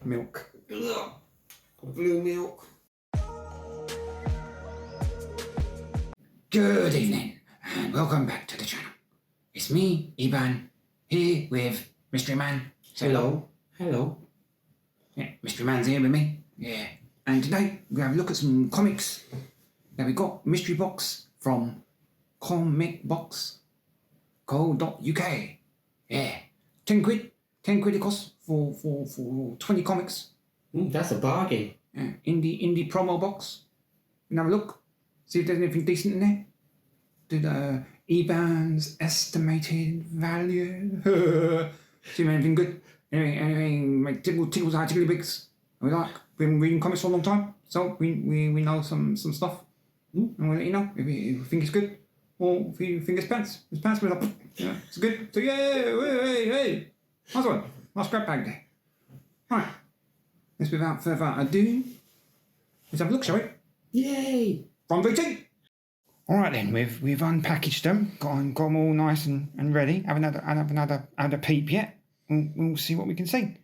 Milk. Ugh. Blue milk. Good evening, and welcome back to the channel. It's me, Ebann, here with Mystery Man. Hello. Hello. Yeah, Mystery Man's here with me. Yeah. And today, we're going to have a look at some comics that we got. Mystery box from comicbox.co.uk. Yeah. 10 quid. 10 quid it costs for 20 comics. That's a bargain. Yeah. Indie promo box. And have a look. See if there's anything decent in there. Did Ebann's estimated value. See if anything good. Anything like tickles our tickly bigs. We like. We've been reading comics for a long time, so we know some stuff. And we'll let you know if you think it's good or if you think it's pants. It's pants, we're like, yeah, it's good. So yeah, hey. Nice one. Nice grab bag there. Alright. Let's without further ado, let's have a look, shall we? Yay! From VT. Alright then, we've unpackaged them, got them all nice and ready. Haven't had a peep yet. We'll see what we can see.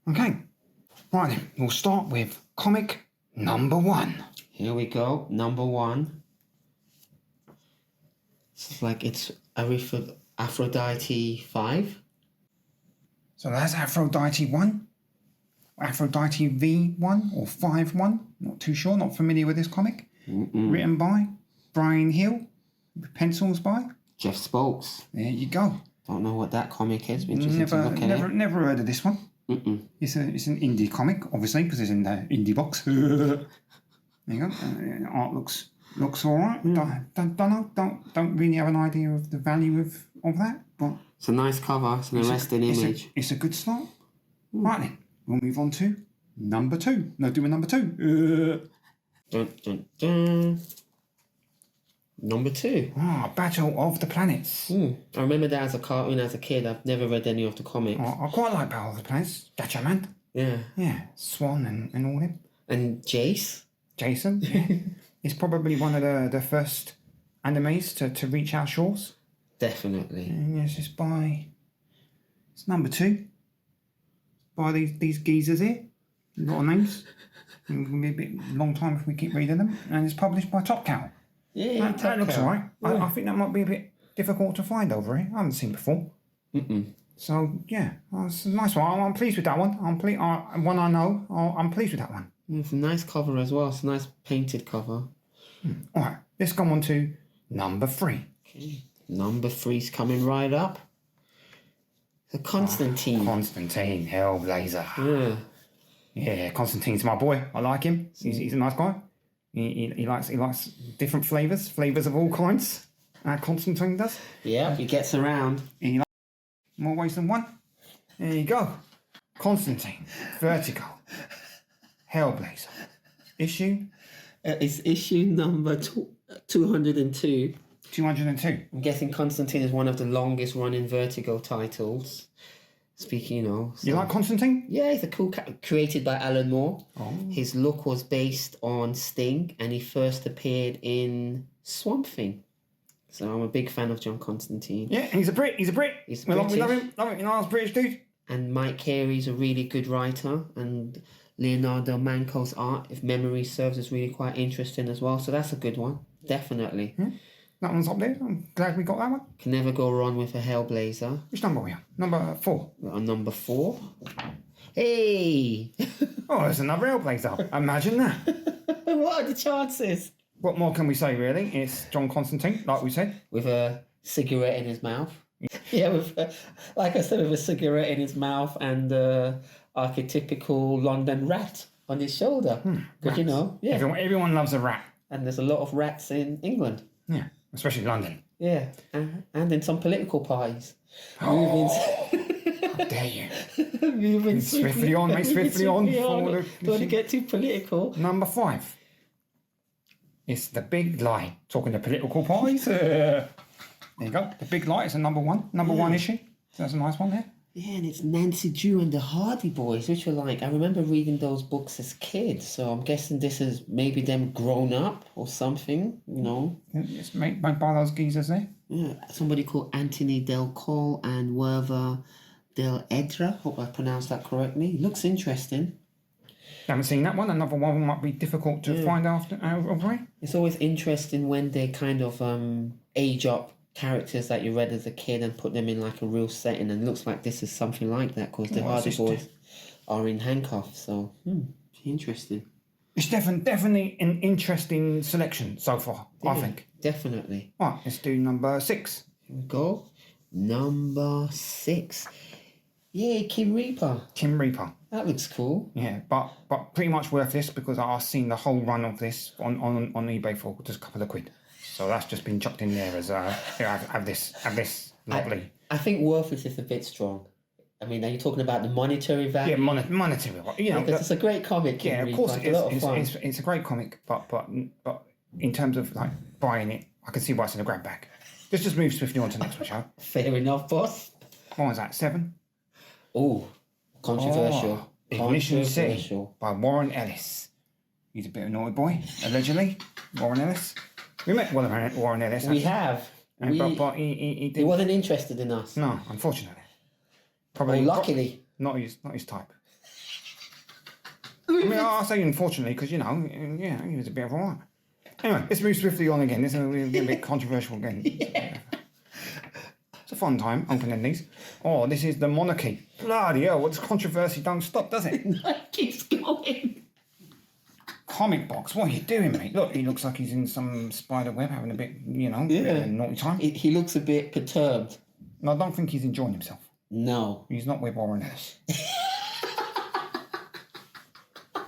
Okay. Right then, we'll start with comic number 1. Here we go. Number 1. It's like it's Aphrodite 5. So that's Aphrodite 1. Aphrodite V1 or 5-1. Not too sure, not familiar with this comic. Written by Brian Hill. Pencils by Jeff Spokes. There you go. Don't know what that comic is. Interesting to look at it. Never heard of this one. It's an indie comic, obviously, because it's in the indie box. There you go. Art looks all right. Don't really have an idea of the value of that, but it's a nice cover. It's an arresting image. It's a good start. Right then, we'll move on to number 2. No, doing number 2. Number 2. Battle of the Planets. I remember that as a cartoon as a kid. I've never read any of the comics. I quite like Battle of the Planets. Gotcha, man. Yeah. Yeah, Swan and all them. And Jace. Jason. Yeah. It's probably one of the first animes to reach our shores. Definitely. And yes, it's number 2. By these geezers here. A lot of names. It will be a bit long time if we keep reading them. And it's published by Top Cow. Yeah, that looks alright. Yeah. I think that might be a bit difficult to find over here. I haven't seen before. So yeah, it's a nice one. I'm pleased with that one. I'm pleased with that one. It's a nice cover as well. It's a nice painted cover. Alright, let's go on to number 3. Okay. Number 3's coming right up. The Constantine. Constantine, Hellblazer. Yeah, Constantine's my boy. I like him. He's a nice guy. He likes different flavours of all kinds. Constantine does. Yeah, he gets around. He likes more ways than one. There you go. Constantine, Vertigo, Hellblazer. Issue? It's issue number 202. 202. I'm guessing Constantine is one of the longest running Vertigo titles. Speaking, So, you like Constantine? Yeah, he's a cool created by Alan Moore. His look was based on Sting, and he first appeared in Swamp Thing. So I'm a big fan of John Constantine. Yeah, he's a Brit. We love him. He's British dude. And Mike Carey's a really good writer, and Leonardo Manco's art, if memory serves, is really quite interesting as well. So that's a good one, definitely. That one's up there. I'm glad we got that one. Can never go wrong with a Hellblazer. Which number are we on? Number 4. We're on number 4. Hey! There's another Hellblazer. Imagine that. What are the chances? What more can we say, really? It's John Constantine, like we said. With a cigarette in his mouth. Yeah, like I said, with a cigarette in his mouth and archetypical London rat on his shoulder. But Everyone loves a rat. And there's a lot of rats in England. Yeah, especially London. Yeah, and in some political parties. How dare you? Moving swiftly on, mate, swiftly on. Don't want to get too political. Number 5. It's The Big Lie. Talking to political parties. There you go. The Big Lie is a number 1. Number 1 issue. So that's a nice one there. Yeah, and it's Nancy Drew and the Hardy Boys, which were like, I remember reading those books as kids, so I'm guessing this is maybe them grown up or something, It's made by those geezers there. Yeah, somebody called Anthony Del Cole and Werther Del Edra. Hope I pronounced that correctly. Looks interesting. Haven't seen that one. Another one might be difficult to find out of way. It's always interesting when they kind of age up characters that you read as a kid and put them in like a real setting, and it looks like this is something like that because the Hardy Boys are in handcuffs. So, interesting. It's definitely an interesting selection so far, I think. Definitely. Right, let's do number 6. Here we go. Number 6. Yeah, Kim Reaper. Kim Reaper. That looks cool. Yeah, but pretty much worthless because I've seen the whole run of this on eBay for just a couple of quid. So that's just been chucked in there as have this lovely. I think worthless is a bit strong. I mean, are you talking about the monetary value? Yeah, monetary. You know, because it's a great comic. Yeah, of course it is. It's a great comic, but in terms of like buying it, I can see why it's in a grab bag. Let's just move swiftly on to the next one, shall we? Fair enough, boss. What was that? 7. Oh, controversial. Ignition City by Warren Ellis. He's a bit of a naughty boy, allegedly. Warren Ellis. We met Warren Ellis. We have. But he wasn't interested in us. No, unfortunately. Probably. Luckily. Not his type. I mean, I'll say unfortunately because, you know, yeah, he was a bit of a one. Anyway, let's move swiftly on again. This is a bit controversial again. Yeah. It's a fun time opening these. Oh, this is the Monarchy. Bloody hell, what's controversy don't stop, does it? It keeps going. Comic box, what are you doing, mate? Look, he looks like he's in some spider web having a bit, you know, bit of a naughty time. He looks a bit perturbed. No, I don't think he's enjoying himself. No. He's not with Warren Ellis.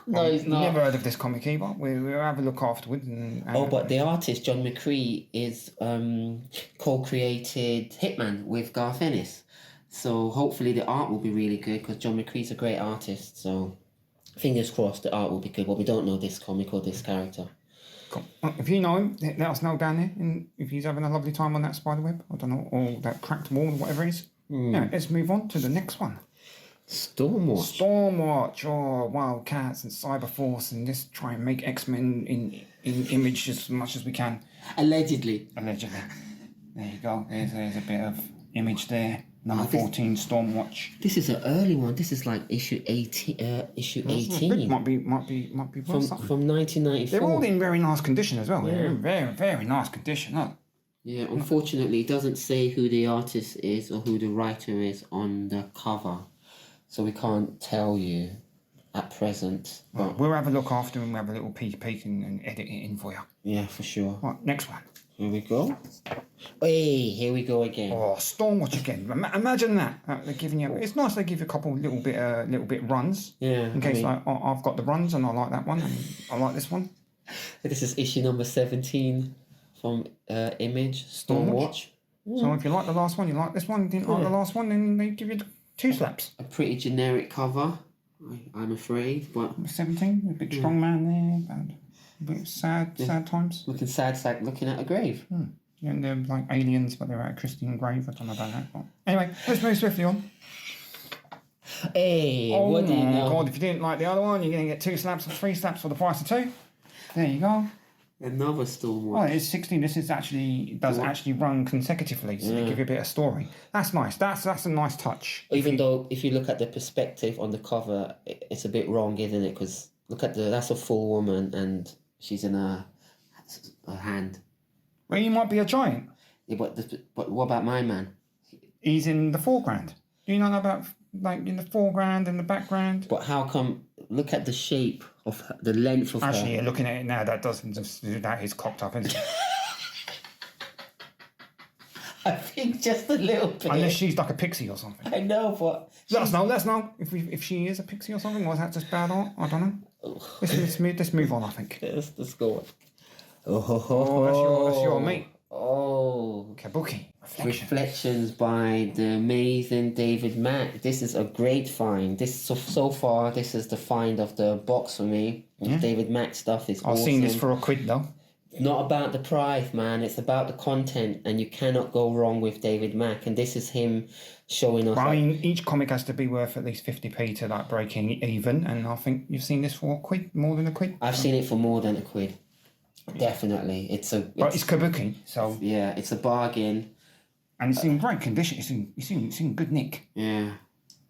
No, he's not. Never heard of this comic either. We'll have a look afterwards. But the artist, John McCree, is co-created Hitman with Garth Ennis. So hopefully the art will be really good because John McCree's a great artist. So fingers crossed the art will be good. But we don't know this comic or this character. Cool. Well, if you know him, let us know down there. And if he's having a lovely time on that spider web, I don't know, or that cracked wall or whatever it is. Yeah, let's move on to the next one. Stormwatch. Oh, Wildcats and Cyberforce, and let's try and make X-Men in image as much as we can. Allegedly. There you go. There's a bit of image there. Number 14, Stormwatch. This is an early one. This is like issue 18. Issue 18. Might be worth something. From 1994. They're all in very nice condition as well. Yeah. They're in very, very nice condition. Look. Yeah, unfortunately, it doesn't say who the artist is or who the writer is on the cover. So we can't tell you at present. Right, we'll have a look after and we'll have a little peek and edit it in for you. Yeah, for sure. Right, next one. Here we go. Hey, here we go again. Oh, Stormwatch again. Imagine that. They're giving you. It's nice they give you a couple little bit runs. Yeah. In case I've got the runs and I like that one and I like this one. This is issue number 17 from Image Stormwatch. So if you like the last one, you like this one. Didn't like the last one, then they give you 2 slaps. A pretty generic cover, I'm afraid, but 17, a big strong man there, and a bit sad times. Looking sad, looking at a grave. Yeah, they're like aliens, but they're at a Christian grave. I don't know about that. But anyway, let's move swiftly on. Hey, what do you know? God, if you didn't like the other one, you're going to get 2 slaps or 3 slaps for the price of 2. There you go. Another Stormwatch. Well, it's 16. This is actually actually run consecutively, so they give you a bit of story. That's nice. That's a nice touch. Even though, if you look at the perspective on the cover, it's a bit wrong, isn't it? Because look at that's a full woman and she's in a hand. Well, he might be a giant. Yeah, but what about my man? He's in the foreground. Do you know about like in the foreground and the background? But how come? Look at the shape of the length of Actually, her. you're looking at it now. That doesn't just that is cocked up, isn't it? I think just a little bit. Unless she's like a pixie or something. I know, but let us know if she is a pixie or something. Or is that just bad art? I don't know. Let's move on. I think. Let's go. That's your mate. Oh, Kabuki. Reflections by the amazing David Mack. This is a great find. This so far, this is the find of the box for me. Yeah. David Mack stuff is awesome. I've seen this for a quid though. Not about the price, man. It's about the content, and you cannot go wrong with David Mack. And this is him showing us. Well, I mean, each comic has to be worth at least 50p to like breaking even, and I think you've seen this for a quid, more than a quid. I've seen it for more than a quid. Definitely, but it's Kabuki, so yeah, it's a bargain. And it's in great condition. It's in good nick. Yeah.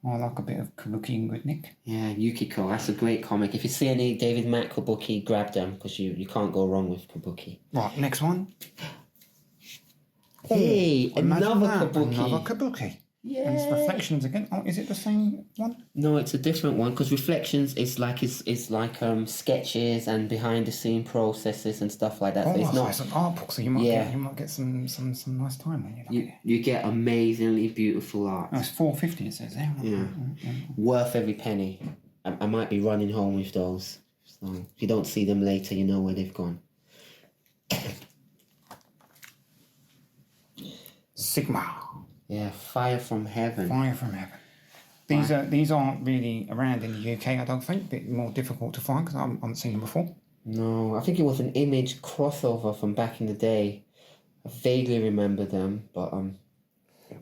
I like a bit of kabuki in good nick. Yeah, Yukiko. That's a great comic. If you see any David Mack kabuki, grab them because you can't go wrong with kabuki. Right, next one. Hey, another kabuki. Another kabuki. Yeah. And it's Reflections again. Oh, is it the same one? No, it's a different one because Reflections is like sketches and behind the scene processes and stuff like that. Oh, so it's not. It's an art book, so you might get some nice time when you look at it. You get amazingly beautiful art. Oh, it's $4.50 it says there. Yeah. Worth every penny. I might be running home with those. So if you don't see them later, you know where they've gone. Sigma. Yeah, Fire from Heaven. Fire from Heaven. These aren't really around in the UK, I don't think. A bit more difficult to find because I haven't seen them before. No, I think it was an Image crossover from back in the day. I vaguely remember them, but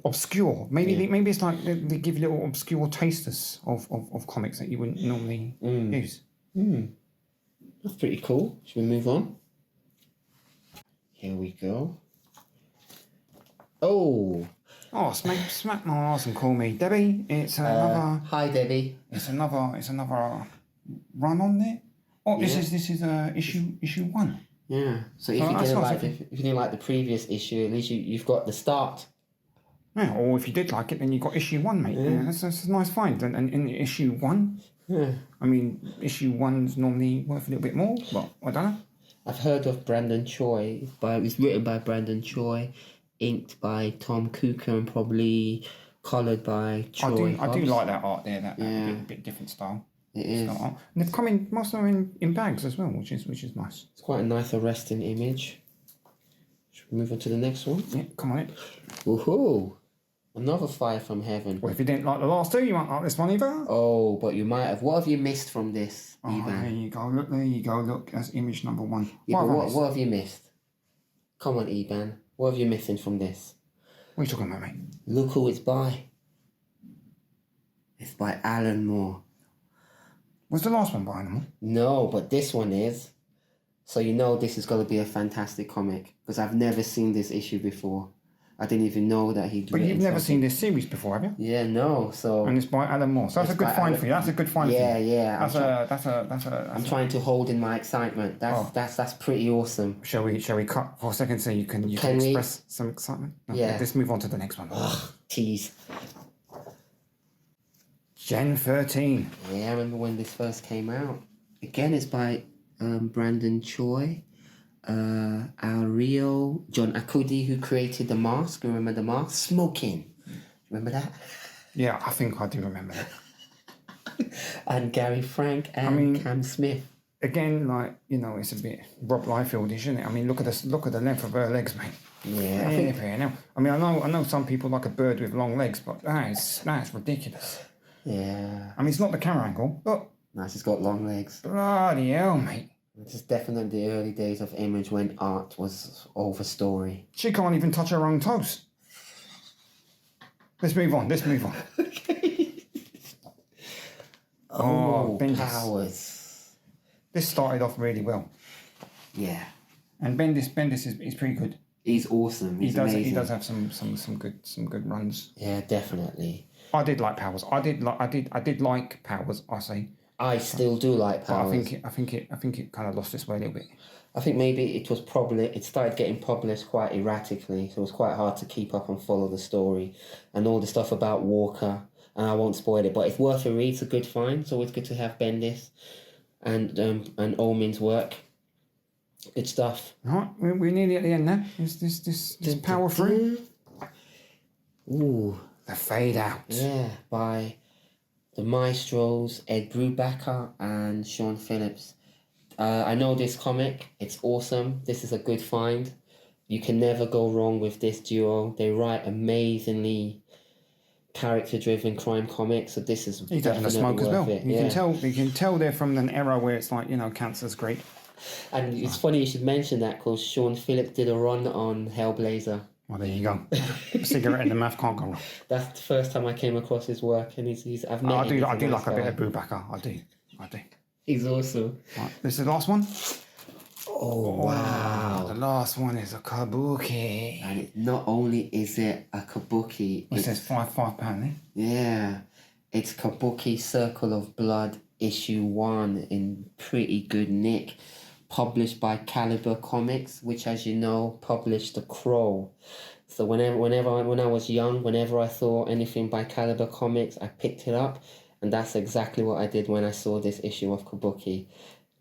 obscure. Maybe it's like they give little obscure tasters of comics that you wouldn't normally use. That's pretty cool. Should we move on? Here we go. Oh, smack my arse and call me Debbie. It's another. Hi, Debbie. It's another run on there. Oh, this is issue 1. Yeah. So if you didn't like the previous issue, at least you've got the start. Yeah. Or if you did like it, then you got issue 1, mate. Yeah. That's a nice find. And in issue 1, I mean, issue 1's normally worth a little bit more, but I don't know. I've heard of Brandon Choi. It's written by Brandon Choi, inked by Tom Cooker, and probably coloured by Troy. I do like that art there. That bit different style. It is. And they've come in, most of them in bags as well, which is nice. It's quite a nice arresting image. Should we move on to the next one? Yeah, come on in. Woohoo! Another Fire from Heaven. Well, if you didn't like the last two, you won't like this one either. Oh, but you might have. What have you missed from this, Ebann? There you go. Look, that's image number 1. Yeah, but what have you missed? Come on, Ebann. What have you missing from this? What are you talking about, mate? Look who it's by. It's by Alan Moore. Was the last one by Animal? No, but this one is. So you know this is going to be a fantastic comic because I've never seen this issue before. I didn't even know that he'd. But you've never seen this series before, have you? Yeah, no. So. And it's by Alan Moore. So that's a good find for you. That's a good find for you. Yeah. I'm trying to hold in my excitement. That's pretty awesome. Shall we cut for a second so you can express some excitement? Okay, yeah. Let's move on to the next one. Tease. Gen 13. Yeah, I remember when this first came out. Again, it's by Brandon Choi, Al Rio, John Akudi, who created The Mask. Remember The Mask? Smoking. Remember that? Yeah, I think I do remember that. And Gary Frank and Cam Smith. Again, it's a bit Rob Liefeld, isn't it? I mean, look at the length of her legs, mate. Yeah. I know some people like a bird with long legs, but that's ridiculous. Yeah. I mean, it's not the camera angle, but... No, she's got long legs. Bloody hell, mate. This is definitely the early days of Image when art was over story. She can't even touch her own toes. Let's move on. Okay. Oh, Bendis. Powers. This started off really well. Yeah. And Bendis is pretty good. He's awesome. He's amazing. He does have some good runs. Yeah, definitely. I did like Powers. I did like Powers. I say. I still do like Powers. But I think it kind of lost its way a little bit. I think maybe it started getting published quite erratically, so it was quite hard to keep up and follow the story, and all the stuff about Walker. And I won't spoil it, but it's worth a read. It's a good find. It's always good to have Bendis and Omen's work. Good stuff. Right, we're nearly at the end now. Is this power through? Ooh. The Fade Out. Yeah, by the Maestros, Ed Brubaker and Sean Phillips. I know this comic. It's awesome. This is a good find. You can never go wrong with this duo. They write amazingly character-driven crime comics, so this is He's having a smoke as well. You can tell they're from an era where it's like, cancer's great. And it's funny you should mention that because Sean Phillips did a run on Hellblazer. Well, there you go. A cigarette in the mouth can't go wrong. That's the first time I came across his work, and I've met him. I do like a bit of Brubaker. I do. He's awesome. Right, this is the last one. Oh wow! The last one is a kabuki. And not only is it a kabuki, It says £5 there. Yeah, It's Kabuki Circle of Blood issue 1 in pretty good nick, published by Caliber Comics, which, as you know, published The Crow. So when I was young, whenever I saw anything by Caliber Comics, I picked it up, and that's exactly what I did when I saw this issue of Kabuki.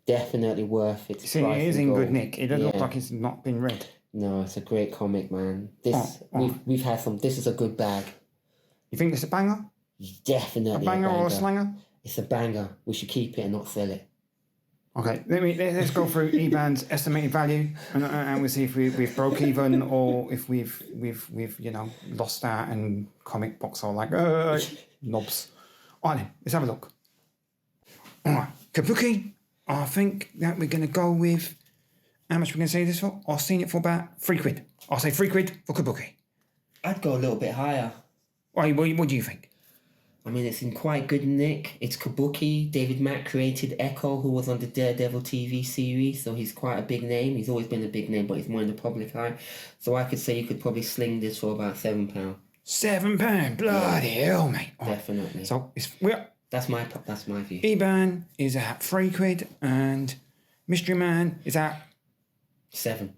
Definitely worth its See, price it is in in gold. good nick. It doesn't look like it's not been read. No, it's a great comic, man. This we've had some. This is a good bag. You think it's a banger? Definitely A banger or a slanger? It's a banger. We should keep it and not sell it. Okay, let's go through Ebann's estimated value, and we'll see if we've broke even or if we've lost out and comic box are like knobs. All right, then, let's have a look. All right, Kabuki. I think that we're going to go with how much we're going to say this for. I've seen it for about £3. I'll say £3 for Kabuki. I'd go a little bit higher. What do you think? I mean, it's in quite good nick. It's Kabuki. David Mack created Echo, who was on the Daredevil TV series, so he's quite a big name. He's always been a big name, but he's more in the public eye. So I could say you could probably sling this for about £7. £7, bloody hell, mate! Definitely. So that's my view. Ebann is at £3 and Mystery Man is at £7.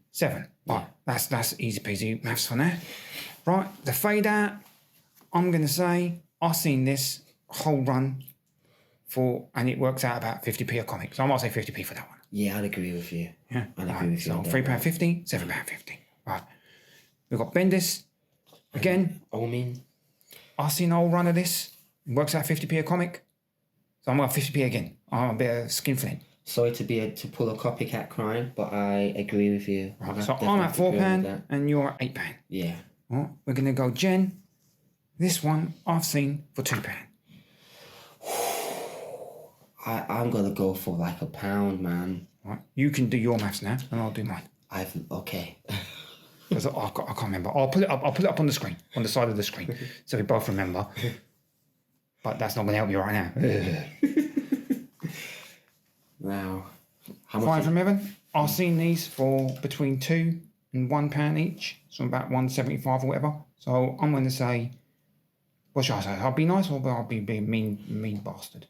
Right, that's easy peasy maths for now. Right, the fade out. I'm gonna say I've seen this whole run and it works out about 50p a comic. So I might say 50p for that one. Yeah, I'd agree with you. Yeah, I'd agree with you. So £3.50, £7.50. Right, we've got Bendis again. Omin. I've seen the whole run of this. It works out 50p a comic. So I'm going 50p again. I'm a bit of skinflint. Sorry to pull a copycat crime, but I agree with you. Right, so I'm at £4 and you're at £8. Yeah. Right, we're going to go Jen. This one I've seen for £2. I'm going to go for like £1, man. Right, you can do your maths now and I'll do mine. Okay. Because I can't remember. I'll put it up on the screen, on the side of the screen, so we both remember. But that's not going to help you right now. Wow. How much? 5 from Evan. I've seen these for between £2 and £1 each, so about £1.75 or whatever. So I'm going to say, what should I say? I'll be nice or I'll be mean bastard.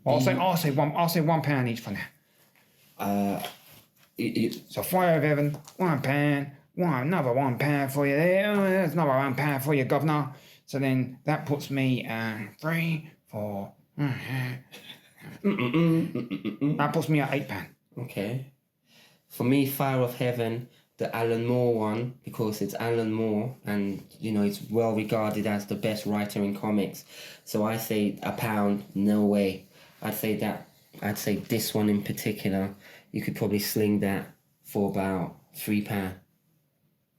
I'll say £1 each for now. So 5 Evan, £1, another £1 for you there. There's another £1 for you, governor. So then that puts me 3, 4. That puts me at £8. Okay. For me, Fire of Heaven, the Alan Moore one, because it's Alan Moore and, it's well regarded as the best writer in comics. So I say £1, no way. I'd say this one in particular, you could probably sling that for about £3.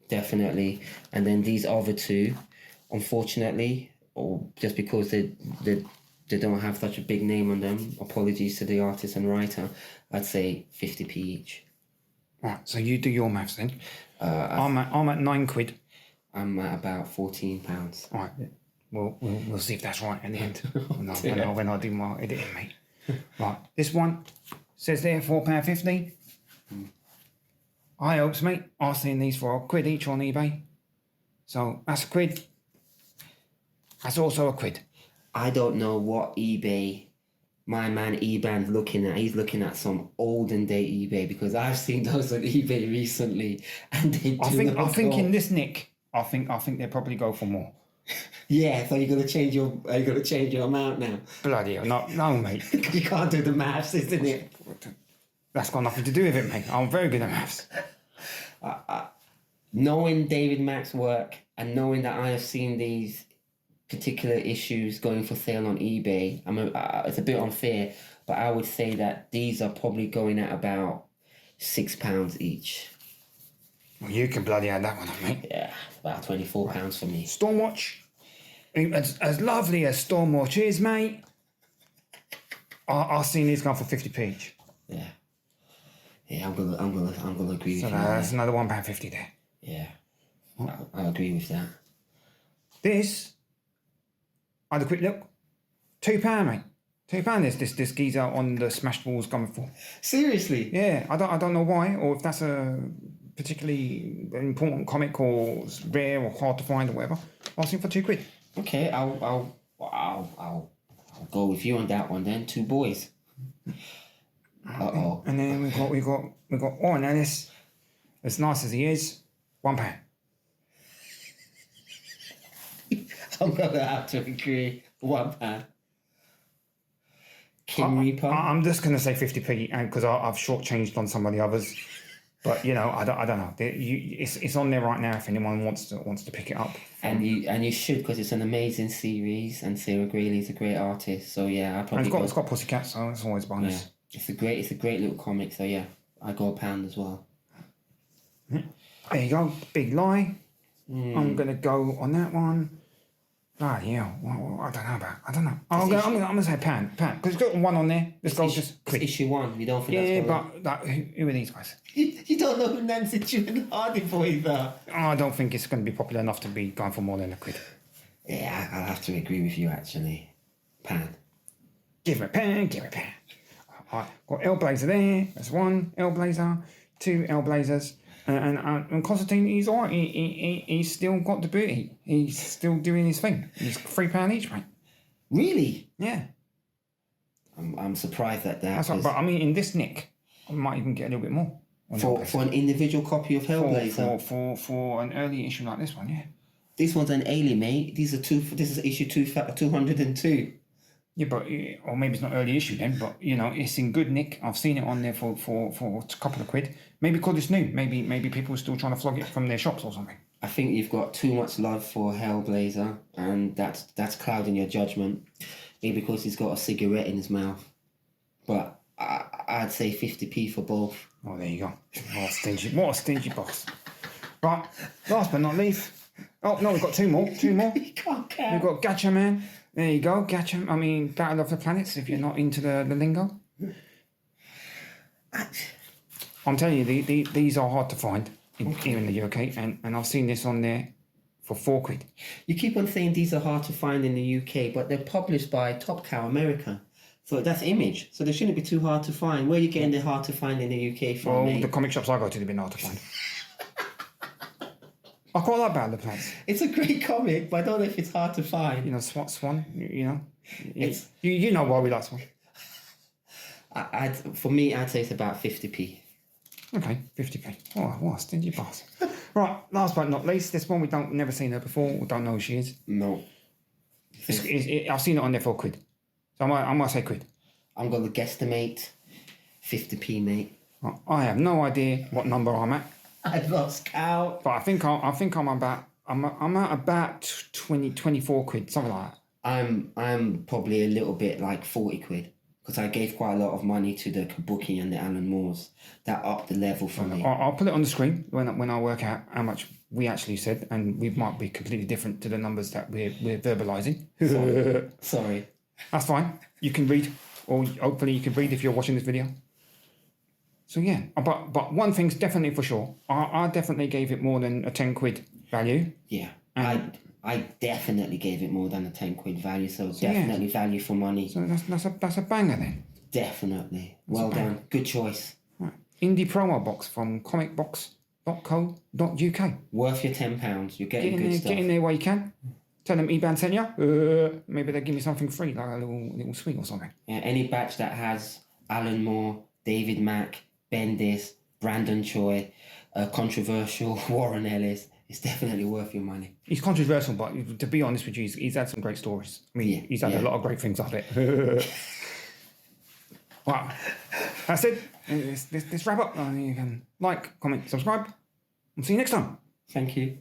Definitely. And then these other two, unfortunately, or just because they don't have such a big name on them, apologies to the artist and writer, I'd say 50p each. Right, so you do your maths then. I'm at £9. I'm at about £14. Right, we'll see if that's right in the end when I do my editing, mate. Right, this one says there £4.50. I hopes, mate. I've seen these for £1 each on eBay. So that's £1. That's also £1. I don't know what eBay my man Ebann's looking at. He's looking at some olden day eBay, because I've seen those on eBay recently, and they do I think in this nick, I think they probably go for more. Yeah, so you're gonna change your amount now. Bloody hell, no, mate. You can't do the maths, isn't it? That's got nothing to do with it, mate. I'm very good at maths. Knowing David Mack's work and knowing that I have seen these particular issues going for sale on eBay, it's a bit unfair, but I would say that these are probably going at about £6 each. Well, you can bloody add that one up, mate. Yeah, about £24 for me. Stormwatch, as lovely as Stormwatch is, mate, I've seen these go for 50p each. Yeah, I'm gonna agree with you. So that's another £1.50 there. Yeah, I agree with that. This, I had a quick look, £2, mate. £2 this geezer on the Smashed Walls coming for. Seriously? Yeah, I don't know why, or if that's a particularly important comic or rare or hard to find or whatever. I'll see for £2. Okay, I'll I'll go with you on that one then. 2 boys. Uh-oh. And then we got Warren Ellis. As nice as he is, £1. I'm gonna have to agree. £1. King Reaper. I'm just gonna say 50p because I've shortchanged on some of the others. But you know, I don't know. It's on there right now if anyone wants to pick it up. And you should, because it's an amazing series, and Sarah Greeley's a great artist. So yeah, I probably. And it's got Pussycat, so it's always bonus. Yeah, it's a great little comic. So yeah, I go £1 as well. There you go, Big Lie. I'm gonna go on that one. Bloody hell, I don't know. I'm gonna say £1, because it's got one on there. Let's go just quick. Issue 1. You don't think that's but who are these guys? You don't know who Nancy Drew and Hardy Boys are. I don't think it's going to be popular enough to be going for more than £1. Yeah, I'll have to agree with you actually. £1. Give it £1. All right, got Hellblazer there. That's 1 Hellblazer, 2 Hellblazers. And Constantine, he's all right. He's still got the booty. He's still doing his thing. He's £3 each, mate. Really? Yeah. I'm surprised at that. That's right, but I mean, in this nick, I might even get a little bit more. For an individual copy of Hellblazer? For an early issue like this one, yeah. This one's an alien, mate. This is issue 202. Yeah, but or maybe it's not early issue then, but you know, it's in good nick. I've seen it on there for a couple of quid. Maybe because it's new. Maybe people are still trying to flog it from their shops or something. I think you've got too much love for Hellblazer, and that's clouding your judgment. Maybe because he's got a cigarette in his mouth. But I'd say 50p for both. Oh, there you go. What a stingy boss. Right, last but not least. Oh no, we've got two more. You can't count. We've got Gacha Man. There you go, Gacha. I mean, Battle of the Planets. If you're not into the lingo, I'm telling you, these are hard to find here in the UK, and I've seen this on there for £4. You keep on saying these are hard to find in the UK, but they're published by Top Cow America. So that's Image. So they shouldn't be too hard to find. Where are you getting the hard to find in the UK from, mate? The comic shops I go to, they've been hard to find. I quite like Battle of the Planets. It's a great comic, but I don't know if it's hard to find. You know, Swan, you know. You know why we like Swan. For me, I'd say it's about 50p. Okay, 50p. Oh, what a stingy boss. Right, last but not least, this one never seen her before. We don't know who she is. No. I've seen it on there for £1. So I might say £1. I'm going to guesstimate 50p, mate. I have no idea what number I'm at. I've lost count. But I think I'm at about 24 quid, something like that. I'm probably a little bit like 40 quid. Because I gave quite a lot of money to the Kabuki and the Alan Moores. That upped the level for me. I'll put it on the screen when I work out how much we actually said, and we might be completely different to the numbers that we're verbalising. Sorry. That's fine. You can read, or hopefully you can read if you're watching this video. So yeah, but one thing's definitely for sure. I definitely gave it more than a 10 quid value. Yeah, I definitely gave it more than a 10 quid value. So definitely value for money. So that's a banger then. Definitely. Well done. Good choice. Right. Indie promo box from comicbox.co.uk. Worth your £10. You're getting good stuff. Get in there while you can. Tell them Ebann sent you. Maybe they'll give me something free, like a little sweet or something. Yeah, any batch that has Alan Moore, David Mack, Bendis, Brandon Choi, controversial Warren Ellis, it's definitely worth your money. He's controversial, but to be honest with you, he's had some great stories. I mean, he's had a lot of great things up it. Wow. That's it. Let's wrap up. You can like, comment, subscribe. I'll see you next time. Thank you.